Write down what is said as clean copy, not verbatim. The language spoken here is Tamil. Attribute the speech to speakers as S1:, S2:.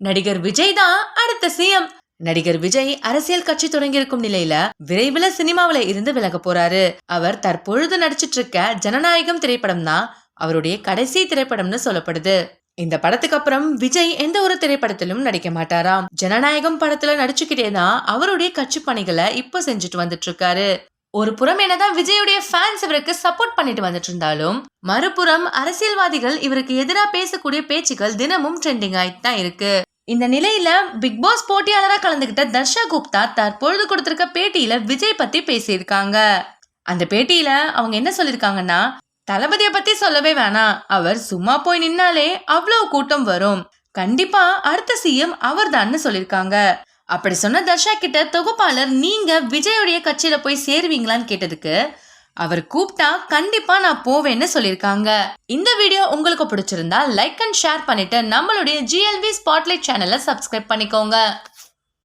S1: நடிகர் விஜய் தான் அடுத்த சிஎம். நடிகர் விஜய் அரசியல் கட்சி தொடங்கியிருக்கும் நிலையில விரைவில் சினிமாவில இருந்து விலக போறாரு. அவர் தற்பொழுது நடிச்சிட்டு இருக்க ஜனநாயகம் திரைப்படம் தான் அவருடைய கடைசி திரைப்படம்னு சொல்லப்படுது. இந்த படத்துக்கு அப்புறம் விஜய் எந்த ஒரு திரைப்படத்திலும் நடிக்க மாட்டாராம். ஜனநாயகம் படத்துல நடிச்சுக்கிட்டே தான் அவருடைய கட்சி பணிகளை இப்ப செஞ்சுட்டு வந்துட்டு இருக்காரு. ஒரு புறம் என்னதான் விஜயுடைய ஃபேன்ஸ் இவருக்கு சப்போர்ட் பண்ணிட்டு வந்துட்டு இருந்தாலும், மறுபுறம் அரசியல்வாதிகள் இவருக்கு எதிராக பேசக்கூடிய பேச்சுகள் தினமும் ட்ரெண்டிங் ஆயிட்டு தான் இருக்கு. இந்த நிலையில பிக் பாஸ் போட்டியாளரா கலந்துகிட்ட தர்ஷா குப்தா தற்பொழுது கொடுத்திருக்க பேட்டியில விஜய் பத்தி பேசியிருக்காங்க. அந்த பேட்டியில அவங்க என்ன சொல்லிருக்காங்கன்னா, தளபதியை பத்தி சொல்லவே வேணாம், அவர் சும்மா போய் நின்னாலே அவ்வளவு கூட்டம் வரும், கண்டிப்பா அடுத்த சிஎம் அவர் தான் சொல்லிருக்காங்க. அப்படி சொன்ன தர்ஷா கிட்ட தொகுப்பாளர் நீங்க விஜயோடைய கட்சியில போய் சேருவீங்களான்னு கேட்டதுக்கு அவர் கூப்பிட்டா கண்டிப்பா நான் போவேன்னு சொல்லியிருக்காங்க. இந்த வீடியோ உங்களுக்கு பிடிச்சிருந்தா லைக் அண்ட் ஷேர் பண்ணிட்டு நம்மளுடைய GLV ஸ்பாட்லைட் சேனலை சப்ஸ்கிரைப் பண்ணிக்கோங்க.